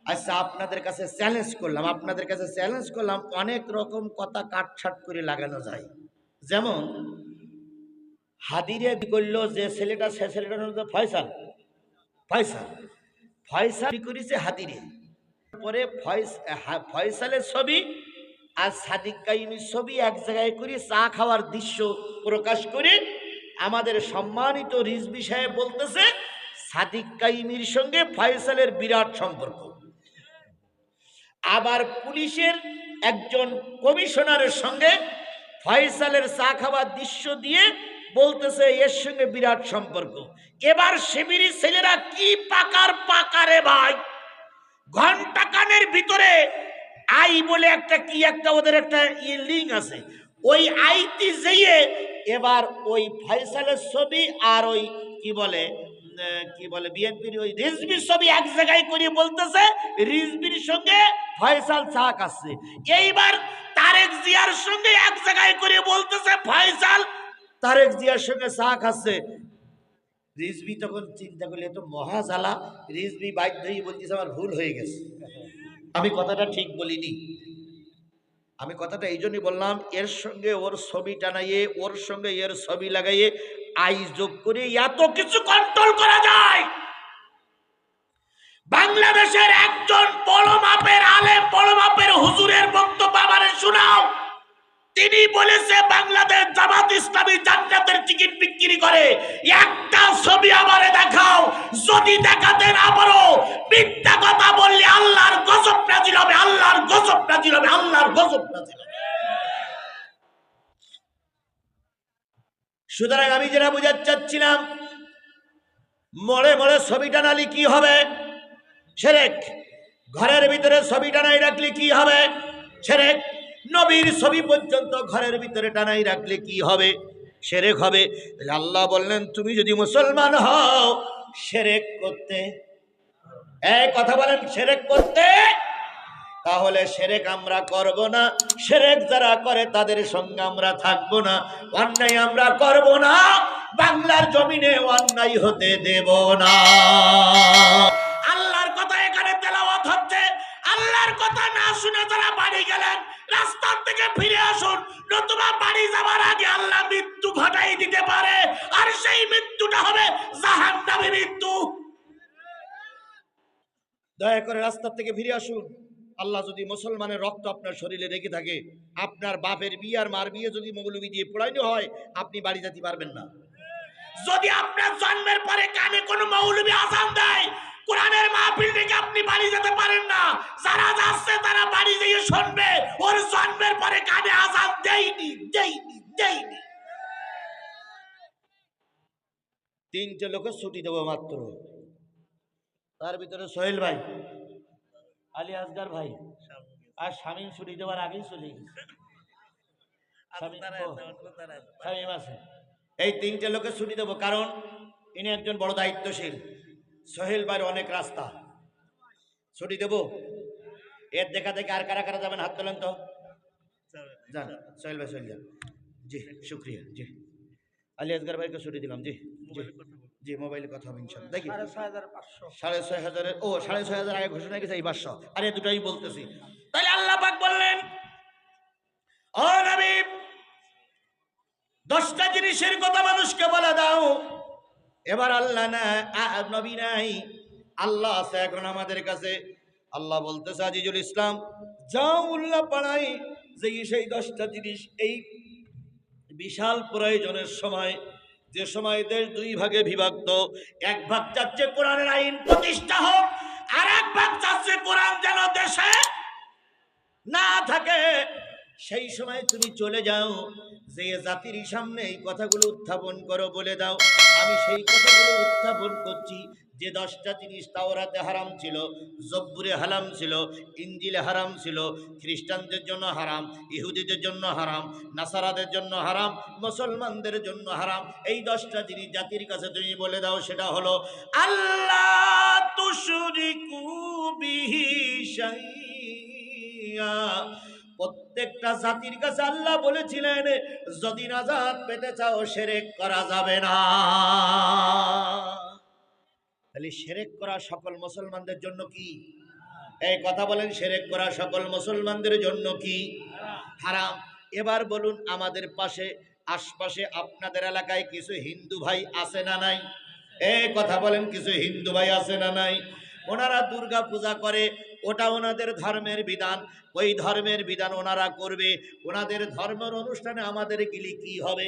আচ্ছা, আপনাদের কাছে চ্যালেঞ্জ করলাম, অনেক রকম কথা কাটছাট করে লাগানো যায়। যেমন হাদিরে করলো যে ছেলেটা, সে ছেলেটার হলো ফয়সাল। ফয়সাল ফয়সাল করেছে হাদিরে, পরে ফয়সালের ছবি আর সাদিক কাইমির ছবি এক জায়গায় করে চা খাওয়ার দৃশ্য প্রকাশ করে আমাদের সম্মানিত রিজভী সাহেব বলতেছে সাদিক কাইমির সঙ্গে ফয়সালের বিরাট সম্পর্ক। আবার পুলিশের একজন কমিশনারের সঙ্গে ফয়সালের চা খাওয়ার দৃশ্য দিয়ে বলতেছে এর সঙ্গে বিরাট সম্পর্ক। এবার শিবিরি ছেলেরা কি পাকারে ভাই, ঘন্টা কানের ভিতরে আই বলে একটা কি একটা ওদের একটা লিঙ্ক আছে, ওই আইটি যেয়ে এবার ওই ফয়সালের ছবি আর ওই কি বলে বিএনপির ওই রিজভির ছবি এক জায়গায় করে বলতেছে রিজভির সঙ্গে ফয়সাল চা খাচ্ছে। এইবার তারেক জিয়ার সঙ্গে এক জায়গায় করে বলতেছে ফয়সাল তারেক জিয়ার সঙ্গে চা খাচ্ছে। রিজভি তখন চিন্তা করলে তো মহাজালা, রিজভি বাধ্য হয়ে বলতেছে আমার ভুল হয়ে গেছে, আমি কথাটা ঠিক বলিনি। আমি কথাটা এই জন্যই বললাম, এর সঙ্গে ওর ছবি টানাইয়ে, ওর সঙ্গে এর ছবি লাগাইয়ে আই যোগ করে এত কিছু কন্ট্রোল করা যায়। বাংলাদেশের একজন বড় মাপের আলেম, বড় মাপের হুজুরের বক্তব্য আমারে শোনাও। তিনি বলেছে বাংলাদেশ জামাত ইসলামী জান্নাতের টিকিট বিক্রি করে, একটা ছবি আমারে দেখাও, যদি দেখাতে না পারো মিথ্যা কথা বললে আল্লাহর গজব নাজিল হবে, আল্লাহর গজব নাজিল হবে, আল্লাহর গজব নাজিল হবে। সুতরাং আমি যেটা বুঝাতে চাচ্ছিলাম, মরে মরে ছবি টানালি কি হবে? শিরক। ঘরের ভিতরে ছবি টানাই রাখলে কি হবে? শিরক। নবীর ছবি পর্যন্ত ঘরের ভিতরে টানাই রাখলে কি হবে? শিরক হবে। আল্লাহ বললেন তুমি যদি মুসলমান হও শিরক করতে, এই কথা বলেন, শিরক করতে, তাহলে শিরক আমরা করব না, শিরক যারা করে তাদের সঙ্গে আমরা থাকবো না, অন্যায় আমরা করব না, বাংলার জমিনে অন্যায় হতে দেব না। আল্লাহর কথা এখানে তেলাওয়াত হচ্ছে, আল্লাহর কথা না শুনে যারা বাড়ি গেলেন রাস্তার থেকে ফিরে আসুন, নতুবা বাড়ি যাবার আগে আল্লাহ মৃত্যু ঘটাই দিতে পারে, আর সেই মৃত্যুটা হবে জাহান্নামী মৃত্যু। দয়া করে রাস্তার থেকে ফিরে আসুন। আল্লাহ যদি মুসলমানের রক্ত আপনার শরীরে রেখে থাকে, আপনার বাপের বিয়ে আর মার বিয়ে যদি মৌলবি দিয়ে পড়াইনো হয়, আপনি বাড়ি যেতে পারবেন না। যদি আপনার জন্মের পরে কানে কোনো মৌলবি আযান দেয়, কোরআনের মাহফিল থেকে আপনি বাড়ি যেতে পারেন না, যারা যাচ্ছে তারা বাড়ি গিয়ে শুনবে ওর জন্মের পরে কানে আযান দেয়নি। তিনটে লোকের ছুটি দেবো মাত্র, তার ভিতরে সোহেল ভাই, আলী আসগার ভাই আর শামীম ছুটি দেওয়ার আগেই চলে গেছে। শামীম আছে। এই তিনটে লোকের ছুটি দেবো, কারণ ইনি একজন বড় দায়িত্বশীল। সোহেল ভাইয়ের অনেক রাস্তা, ছুটি দেবো। এর দেখা দেখে আর কারা কারা যাবেন হাত তোলেন তো, যান। সোহেল ভাই সোহেল যান। জি শুক্রিয়া। জি আলী আসগার ভাইকে ছুটি দিলাম। জি জি জি, মোবাইলে কথা হবে ইনশাআল্লাহ। দেখি 6,500 ও 6,500 আগে ঘোষণা গেছে, এই 500, আরে দুটাই বলতেছি। তাহলে আল্লাহ পাক বললেন ও নবী 10টা জিনিসের কথা মানুষকে বলে দাও। এবার আল্লাহ না, নবী নাই, আল্লাহ আছে এখন আমাদের কাছে। আল্লাহ বলতেছে আজিজুল ইসলাম যাও উল্লাহ পাড়াই, যে সেই 10টা জিনিস এই বিশাল প্রয়োজনের সময়, যে সময় দেশ দুই ভাগে বিভক্ত, এক ভাগ চাচ্ছে কোরআনের আইন প্রতিষ্ঠা হোক, আর এক ভাগ চাচ্ছে কোরআন যেন দেশে না থাকে, সেই সময় তুমি চলে যাও, যে জাতির সামনে এই কথাগুলো উত্থাপন করো, বলে দাও আমি সেই কথাগুলো উত্থাপন করছি। যে 10টা জিনিস তাওরাতে হারাম ছিল, জব্বুরে হারাম ছিল, ইঞ্জিলে হারাম ছিল, খ্রিস্টানদের জন্য হারাম, ইহুদিদের জন্য হারাম, নাসারাদের জন্য হারাম, মুসলমানদের জন্য হারাম। এই 10টা জিনিস জাতির কাছে তুমি বলে দাও, সেটা হলো আল্লাহ তুশরিকু বিহি শাইআ। প্রত্যেকটা জাতির কাছে আল্লাহ বলেছিলেন যদি নাজাত পেতে চাও শিরক করা যাবে না। তাহলে শিরক করা সকল মুসলমানদের জন্য কি? এই কথা বলেন, শিরক করা সকল মুসলমানদের জন্য কি হারাম? এবার বলুন, আমাদের পাশে আশপাশে আপনাদের এলাকায় কিছু হিন্দু ভাই আছে না নাই? এই কথা বলেন, কিছু হিন্দু ভাই আছে না নাই? ওনারা দুর্গা পূজা করে, ওটা ওনাদের ধর্মের বিধান, ওই ধর্মের বিধান ওনারা করবে। ওনাদের ধর্মের অনুষ্ঠানে আমাদের গেলে কি হবে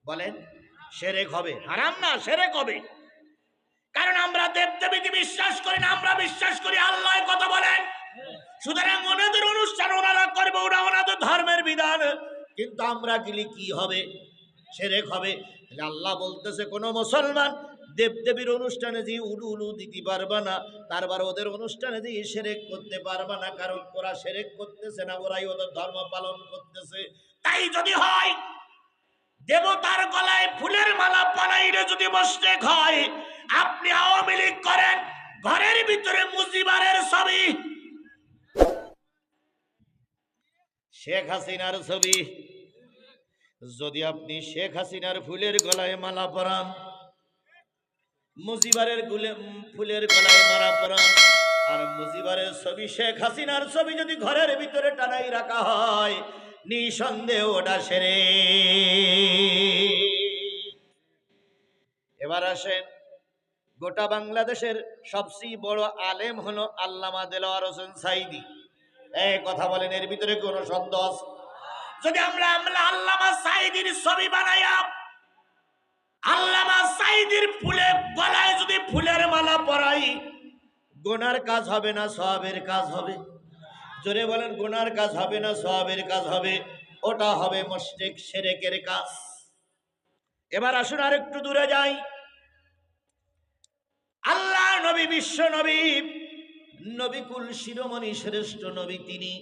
বলেন? শিরক হবে, হারাম না, শিরক হবে। কারণ আমরা দেবদেবীতে বিশ্বাস করি না, আমরা বিশ্বাস করি আল্লাহ। কথা বলেন, সুতরাং ওনাদের অনুষ্ঠান ওনারা করবে, ওরা ওনাদের ধর্মের বিধান, কিন্তু আমরা গেলে কি হবে? শিরক হবে। আল্লাহ বলতেছে কোন মুসলমান দেবদেবীর অনুষ্ঠানে যে উলু উলু দিতে পারবে না, তারপর ওদের অনুষ্ঠানে যে শিরক করতে পারবে না, কারণ ওরা শিরক করতেছে না, ওরাই ওদের ধর্ম পালন করতেছে। তাই যদি হয় দেবতার গলায় ফুলের মালা পরাইলে যদি মুশরিক হয়, আপনি আওয়ামী লীগ করেন, ঘরের ভিতরে মুজিবারের ছবি, শেখ হাসিনার ছবি, যদি আপনি শেখ হাসিনার ফুলের গলায় মালা পরান, মুজিবারের ফুলের গলায় মালা পরান, আর মুজিবারের ছবি শেখ হাসিনার ছবি যদি ঘরের ভিতরে টানাই রাখা হয়, নিঃসন্দেহ ওটা শিরক। এবার আসেন, গোটা বাংলাদেশের সবচেয়ে বড় আলেম হলো আল্লামা দেলোয়ার হোসেন সাঈদী। এই কথা বলেন, এর ভিতরে কোনো সন্দেহ আছে? যদি আমরা আল্লামা সাঈদীর ছবি বানাইয়া আল্লামা সাঈদীর ফুলের গলায় যদি ফুলের মালা পরাই, গুনার কাজ হবে না সওয়াবের কাজ হবে? জোরে বলেন, গুনার কাজ হবে না সওয়াবের কাজ হবে? ওটা হবে মুশরিক, শিরকের কাজ। এবার আসুন আর একটু দূরে যাই। আল্লাহ নবী, বিশ্ব নবী, নবিকুল শিরোমণি শ্রেষ্ঠ নবী তিনি,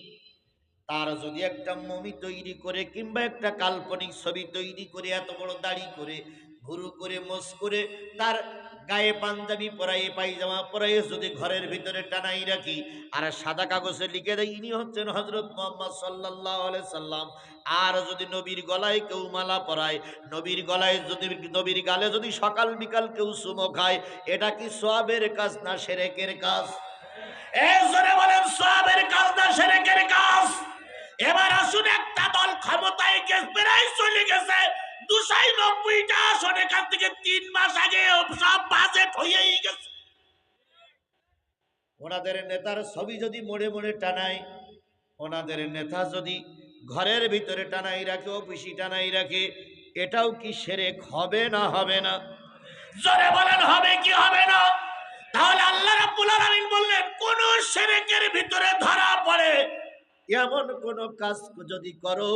তার যদি একটা মমি তৈরি করে কিংবা একটা কাল্পনিক ছবি তৈরি করে, এত বড় দাড়ি করে, ভুরু করে, মোছ করে, তার গায়ে পাঞ্জাবি পরাই, পায়জামা পরাই যদি ঘরের ভিতরে টানাই রাখি, আর সাদা কাগজে লিখে দেয় ইনি হচ্ছেন হযরত মুহাম্মদ সাল্লাল্লাহু আলাইহি সাল্লাম, আর যদি নবীর গলায় কেউ মালা পরায়, নবীর গলায় যদি, নবীর গালে যদি সকাল বিকাল কেউ চুমো খায়, এটা কি সওয়াবের কাজ না শিরকের কাজ? এই জোরে বলেন, সওয়াবের কাজ না শিরকের কাজ? এবার আসুন, একটা দল ক্ষমতায় প্রায় চলে গেছে, 290টা আসন, এখান থেকে 3 মাস আগে সব বাজেট হয়েই গেছে। ওনাদের নেতার ছবি যদি মোড়ে মোড়ে টানায়, ওনাদের নেতা যদি ঘরের ভিতরে টানাই রাখে, অফিসে টানাই রাখে, এটাও কি শিরক হবে না হবে না? জোরে বলেন, হবে কি হবে না? তাহলে আল্লাহ রাব্বুল আলামিন বললেন, কোন শিরকের ভিতরে ধরা পড়ে এমন কোন কাজ যদি করো,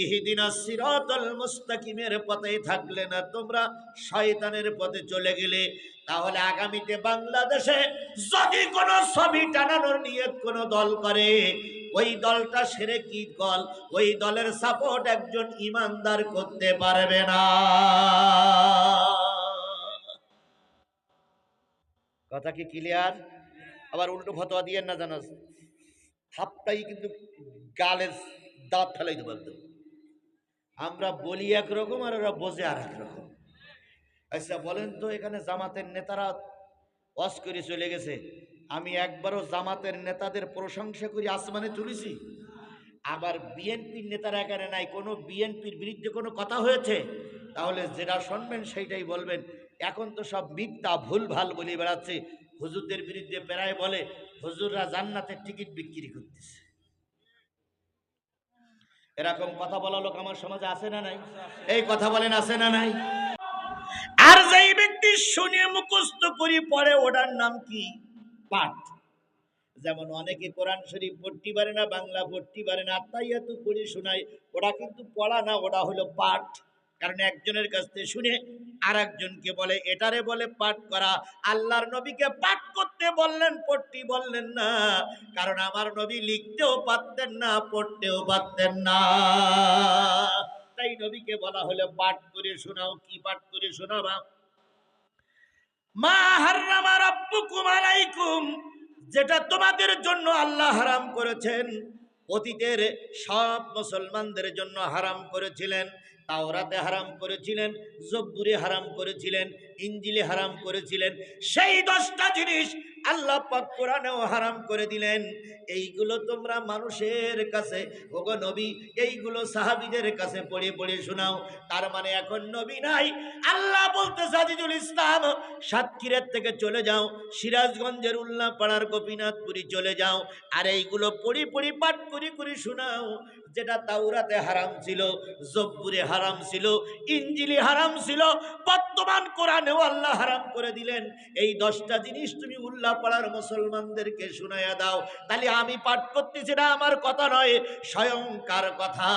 ইহদিনাস সিরাতাল মুস্তাকিমের পথে থাকলে না, তোমরা শয়তানের পথে চলে গেলে, তাহলে আগামীতে বাংলাদেশে যদি কোন ছবি টানানোর নিয়ত কোন দল করে, ওই দলটা শিরকি দল, ওই দলের সাপোর্ট একজন ইমানদার করতে পারবে না। কথা কি ক্লিয়ার? আবার উল্টো ফতোয়া দিয়েন না, জানাস থাপটাই কিন্তু গালে দাঁত ফেলাই দেবো একদম। আমরা বলি একরকম আর ওরা বোঝে আর একরকম। আচ্ছা বলেন তো, এখানে জামাতের নেতারা ওয়াজ করে চলে গেছে, আমি একবারও জামাতের নেতাদের প্রশংসা করি আসমানে তুলেছি? আবার বিএনপির নেতারা এখানে নাই, কোনো বিএনপির বিরুদ্ধে কোনো কথা হয়েছে, তাহলে যেটা শুনবেন সেইটাই বলবেন। এখন তো সব মিথ্যা ভুলভাল বলে বেড়াচ্ছে। হুজুরদের বিরুদ্ধে প্রায় বলে হুজুররা জান্নাতের টিকিট বিক্রি করতেছে। এরকম কথা বলা লোক আমার সমাজে আছে না নাই? এই কথা বলেন, আছে না নাই? আর যেই ব্যক্তি শুনে মুখস্থ করি পড়ে, ওটার নাম কি? পাঠ। যেমন অনেকে কোরআন শরীফ পড়তে পারে না, বাংলা পড়তে পারে না, আত্মাইয়াতু পড়ে শোনায়, ওটা কিন্তু পড়া না, ওটা হলো পাঠ। কারণ একজনের কাছ থেকে শুনে আর একজনকে বলে, এটারে বলে পাঠ করা। আল্লাহর নবীকে পাঠ করতে বললেন, পড়তে বললেন না, কারণ আমার নবী লিখতেও পারতেন না, পড়তেও পারতেন না। তাই নবীকে বলা হলো পাঠ করে শোনাও। কি পাঠ করে শোনাবা? মা হাররামা রাব্বুকুম আলাইকুম, যেটা তোমাদের জন্য আল্লাহ হারাম করেছেন, অতীতের সব মুসলমানদের জন্য হারাম করেছিলেন। তাওরাতে হারাম করেছিলেন, জব্বুরে হারাম করেছিলেন, ইঞ্জিলে হারাম করেছিলেন। সেই 10টা জিনিস আল্লাহ পাক কোরআনেও হারাম করে দিলেন। এইগুলো তোমরা মানুষের কাছে, ওগো নবী, এইগুলো সাহাবীদের কাছে পড়ে পড়ে শোনাও। তার মানে এখন নবী নাই। আল্লাহ বলতে সাজিদুল ইসলাম, সাতক্ষীরার থেকে চলে যাও, সিরাজগঞ্জের উল্লাপাড়ার গোপীনাথপুরি চলে যাও, আর এইগুলো পড়ি পড়ি পাঠ করি করি শোনাও। যেটা তাওরাতে হারাম ছিল, জব্বুরে হারাম ছিল, ইঞ্জিলি হারাম ছিল, বর্তমান কোরআনেও আল্লাহ হারাম করে দিলেন। এই 10টা জিনিস তুমি উল্লাপাড়ার মুসলমানদেরকে শুনাইয়া দাও। তাহলে আমি পাঠ করতেছি না, আমার কথা নয়, স্বয়ং কার কথা?